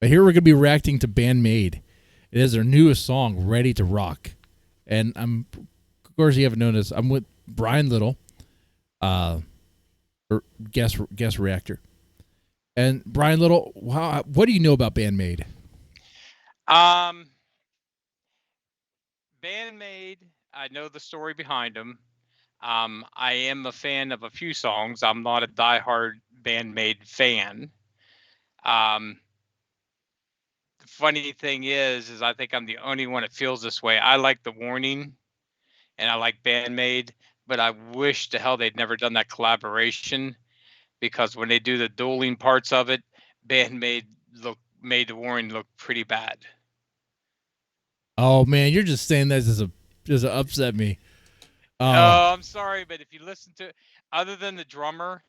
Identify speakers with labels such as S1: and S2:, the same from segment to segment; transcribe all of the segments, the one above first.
S1: But here we're going to be reacting to Band-Maid. It is their newest song, Ready to Rock. And of course, you haven't noticed, I'm with Brian Little, guest reactor. And Brian Little, what do you know about Band-Maid?
S2: Band-Maid, I know the story behind them. I am a fan of a few songs. I'm not a diehard Band-Maid fan. The funny thing is I think I'm the only one that feels this way. I like The Warning, and I like Band-Maid, but I wish to hell they'd never done that collaboration, because when they do the dueling parts of it, Band-Maid made The Warning look pretty bad.
S1: Oh man, you're just saying that just to upset me.
S2: Oh, I'm sorry, but if you listen to, other than the drummer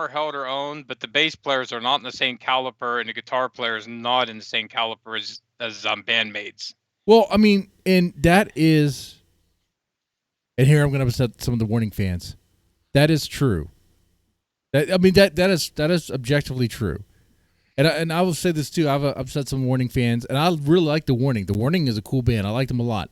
S2: held her own, but the bass players are not in the same caliber, and the guitar player is not in the same caliber as Band-Maids.
S1: Well, I mean, and that is, and here I'm going to upset some of the Warning fans. That is true. That is objectively true. And I will say this too. I've upset some Warning fans, and I really like The Warning. The Warning is a cool band. I like them a lot.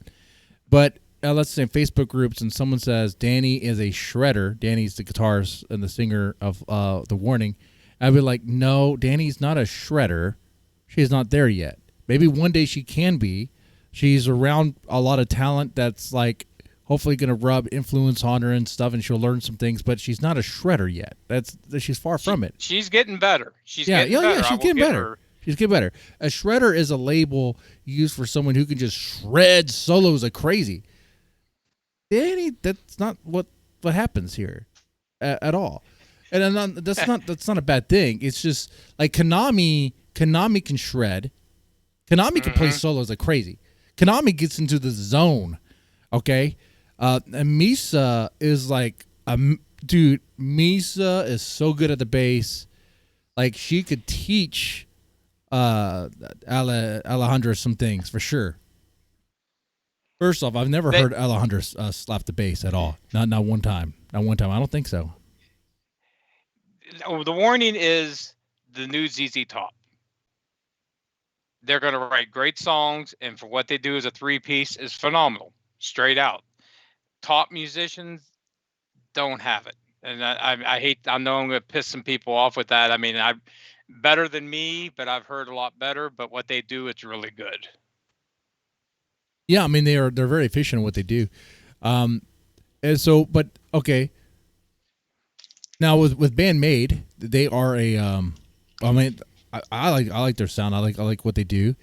S1: But let's say in Facebook groups, and someone says Danny is a shredder. Danny's the guitarist and the singer of The Warning. I'd be like, no, Danny's not a shredder. She's not there yet. Maybe one day she can be. She's around a lot of talent that's like hopefully going to rub influence on her and stuff, and she'll learn some things. But she's not a shredder yet. She's far from it.
S2: She's getting better. She's
S1: getting better. She's getting better. A shredder is a label used for someone who can just shred solos like crazy. Danny, that's not what happens here at all. And that's not a bad thing. It's just like Konami can shred. Konami can play solos like crazy. Konami gets into the zone. Okay? And Misa is like dude, Misa is so good at the bass. Like she could teach Alejandra some things for sure. First off, I've never heard Alejandra slap the bass at all. Not one time. Not one time. I don't think so.
S2: Oh, The Warning is the new ZZ Top. They're going to write great songs, and for what they do as a three-piece is phenomenal, straight out. Top musicians don't have it, and I hate. I know I'm going to piss some people off with that. I mean, I'm better than me, but I've heard a lot better. But what they do, it's really good.
S1: Yeah, I mean they're very efficient in what they do, and so but okay. Now with Band-Maid, they are a I mean I like their sound. I like what they do,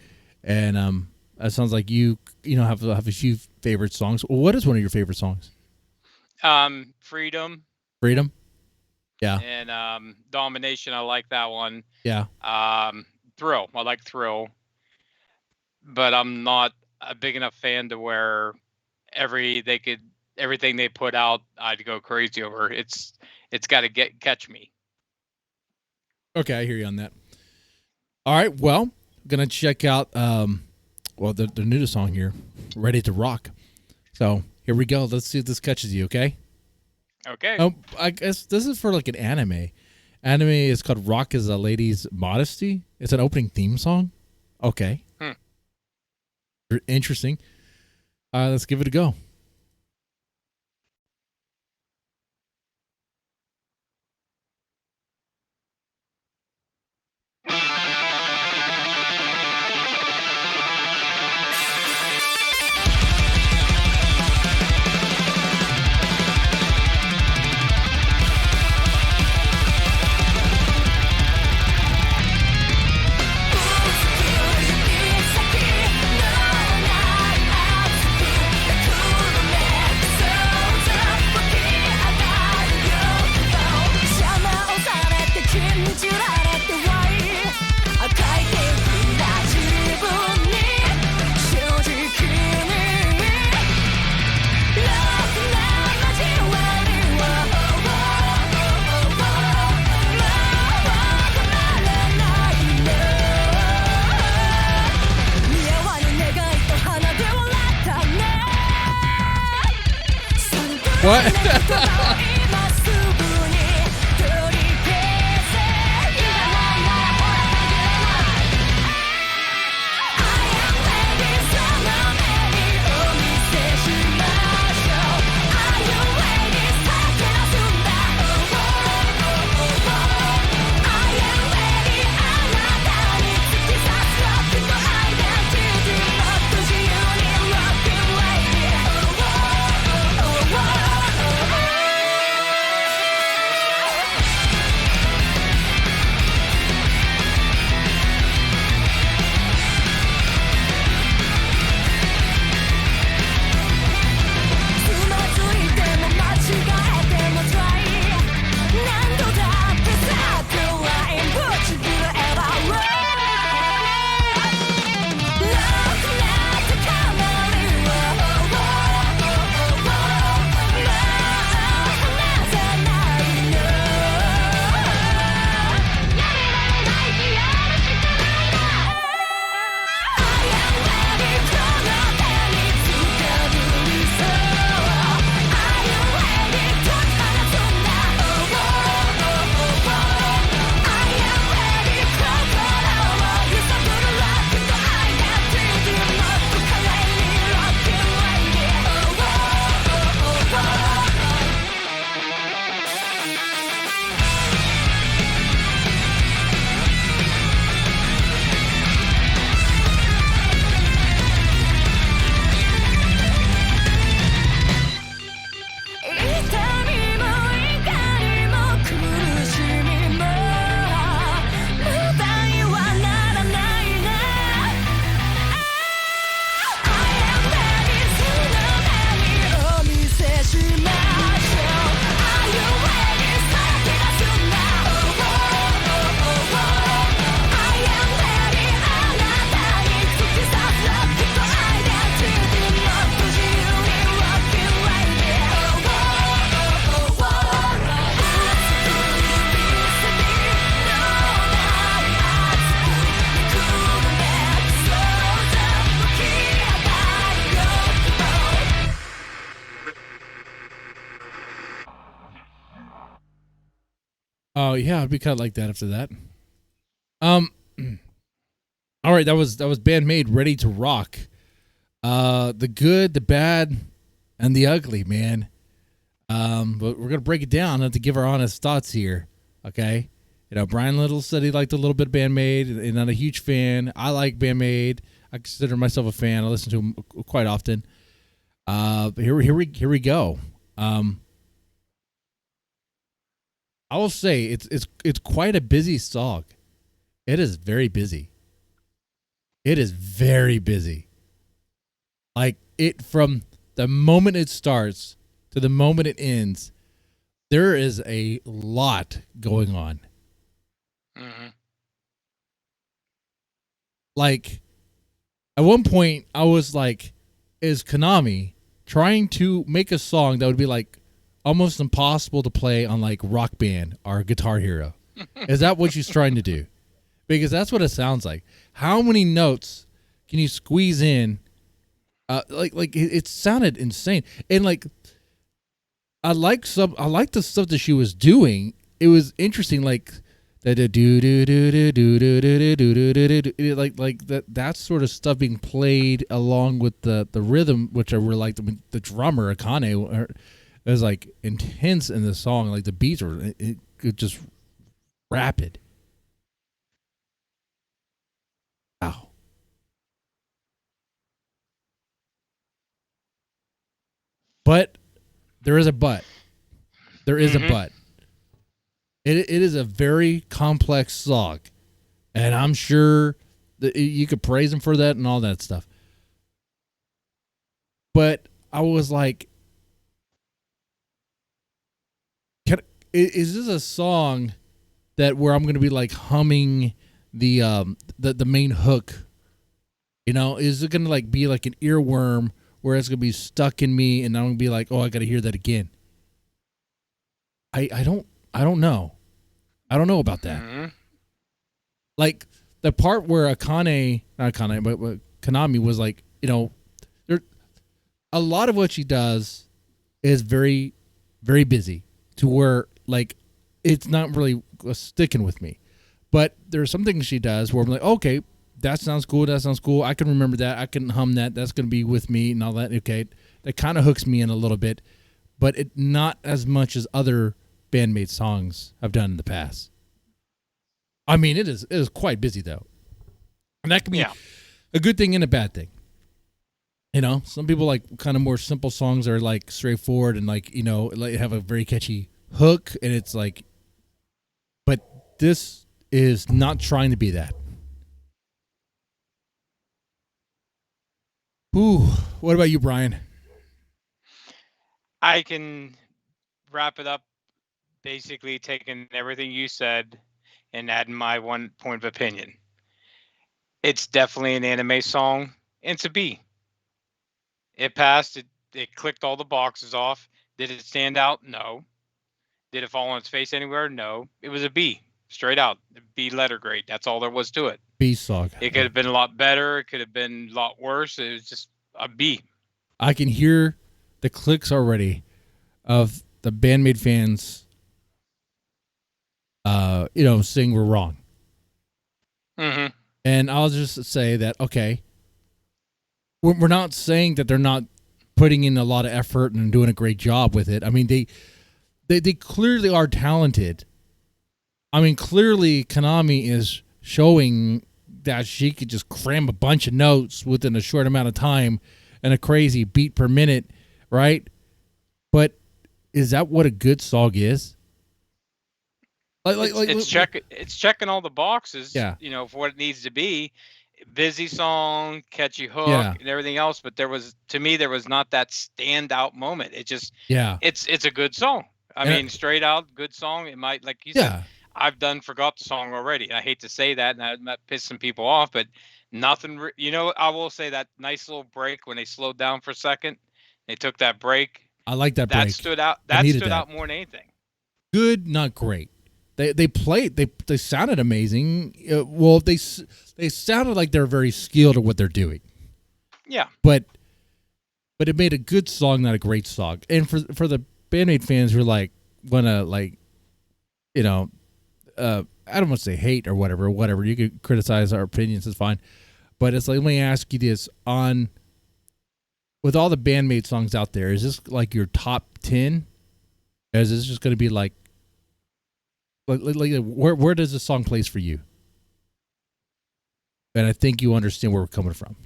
S1: and it sounds like you have a few favorite songs. What is one of your favorite songs?
S2: Freedom.
S1: Freedom. Yeah.
S2: And Domination. I like that one.
S1: Yeah.
S2: Thrill. I like Thrill, but I'm not a big enough fan to where everything they put out I'd go crazy over. It's got to catch me.
S1: Okay, I hear you on that. All right, well, I'm gonna check out the newest song here, Ready to Rock. So here we go. Let's see if this catches you. Okay.
S2: Okay.
S1: I guess this is for like an anime. Anime is called Rock is a Lady's Modesty. It's an opening theme song. Okay. Interesting. Let's give it a go. What? Yeah, I'd be kind of like that after that. Um, all right, that was Band-Maid, Ready to Rock. The good, the bad, and the ugly, man. But we're gonna break it down and to give our honest thoughts here. Okay, Brian Little said he liked a little bit of Band-Maid, and not a huge fan. I like Band-Maid. I consider myself a fan. I listen to him quite often. But here we go. I will say it's quite a busy song. It is very busy. It is very busy. Like it from the moment it starts to the moment it ends, there is a lot going on.
S2: Mm-hmm.
S1: Like at one point I was like, is Konami trying to make a song that would be like almost impossible to play on like Rock Band or Guitar Hero? Is that what she's trying to do? Because that's what it sounds like. How many notes can you squeeze in? It sounded insane. And like I like the stuff that she was doing. It was interesting, like like that sort of stuff being played along with the rhythm, which I really liked. I mean, the drummer Akane was like intense in the song. Like the beats were just rapid. Wow. But there is a but. There is a but. It is a very complex song, and I'm sure that you could praise him for that and all that stuff. But I was like, is this a song that where I'm going to be like humming the main hook? Is it going to like be like an earworm where it's going to be stuck in me, and I'm going to be like, oh, I got to hear that again. I don't know. I don't know about that.
S2: Mm-hmm.
S1: Like the part where not Akane, but Konami was like, there, a lot of what she does is very, very busy to where like it's not really sticking with me. But there's some things she does where I'm like, okay, that sounds cool. That sounds cool. I can remember that. I can hum that. That's going to be with me and all that. Okay, that kind of hooks me in a little bit, but it not as much as other Band-Maid songs I've done in the past. I mean, it is quite busy though, and that can be a good thing and a bad thing. Some people like kind of more simple songs are like straightforward and like like have a very catchy hook, and it's like, but this is not trying to be that. Ooh, what about you, Brian?
S2: I can wrap it up basically taking everything you said and adding my one point of opinion. It's definitely an anime song. And it's a B. It passed. It clicked all the boxes off. Did it stand out? No. Did it fall on its face anywhere? No. It was a B. Straight out. B letter grade. That's all there was to it.
S1: B song.
S2: It could have been a lot better. It could have been a lot worse. It was just a B.
S1: I can hear the clicks already of the Band-Maid fans saying we're wrong.
S2: Mm-hmm.
S1: And I'll just say that, okay, we're not saying that they're not putting in a lot of effort and doing a great job with it. I mean, they clearly are talented. I mean, clearly Konami is showing that she could just cram a bunch of notes within a short amount of time and a crazy beat per minute, right? But is that what a good song is?
S2: It's checking all the boxes,
S1: Yeah.
S2: For what it needs to be. Busy song, catchy hook,
S1: Yeah.
S2: and everything else. But there was not that standout moment. It just, it's a good song. I mean, straight out good song. It might, like you said, I've forgot the song already. I hate to say that, and that might piss some people off, but nothing. I will say that nice little break when they slowed down for a second. They took that break.
S1: I like that break.
S2: That stood out. That stood out more than anything.
S1: Good, not great. They played. They sounded amazing. Well, they sounded like they're very skilled at what they're doing.
S2: Yeah.
S1: But it made a good song, not a great song. And for the Band-Maid fans who are like wanna like, I don't want to say hate or whatever. Whatever, you can criticize our opinions, it's fine. But it's like, let me ask you this: on with all the Band-Maid songs out there, is this like your top 10? Or is this just going to be like where does the song place for you? And I think you understand where we're coming from.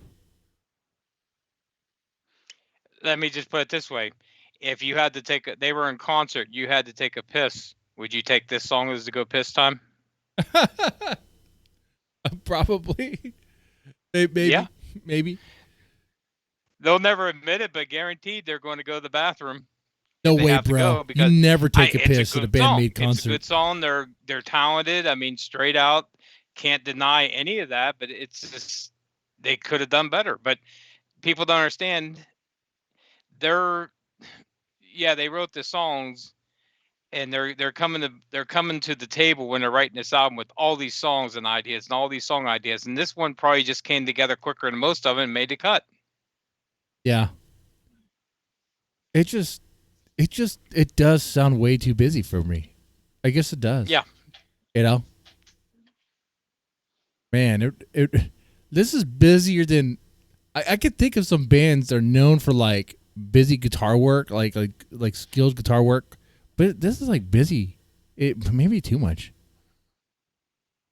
S2: Let me just put it this way: if you had to they were in concert, you had to take a piss. Would you take this song as to go piss time?
S1: Probably. Maybe.
S2: Yeah.
S1: Maybe.
S2: They'll never admit it, but guaranteed they're going to go to the bathroom.
S1: No
S2: They
S1: way,
S2: have to
S1: bro.
S2: go
S1: You
S2: because
S1: never take a
S2: it's
S1: piss at a
S2: good song.
S1: Band-Maid concert.
S2: It's a good song. They're talented. I mean, straight out, can't deny any of that. But it's just they could have done better. But people don't understand. They wrote the songs, and they're coming to the table when they're writing this album with all these songs and ideas and all these song ideas. And this one probably just came together quicker than most of it and made the cut.
S1: Yeah. It does sound way too busy for me. I guess it does.
S2: Yeah.
S1: You know? Man, this is busier than I could think of some bands that are known for like busy guitar work, like skilled guitar work, but this is like busy. It maybe too much.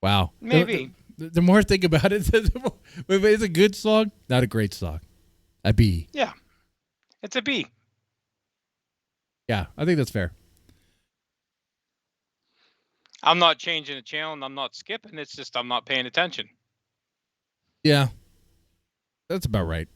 S1: Wow.
S2: Maybe.
S1: The more I think about it, it's a good song, not a great song. A B.
S2: Yeah. It's a B.
S1: Yeah, I think that's fair.
S2: I'm not changing the channel and I'm not skipping. It's just I'm not paying attention.
S1: Yeah. That's about right.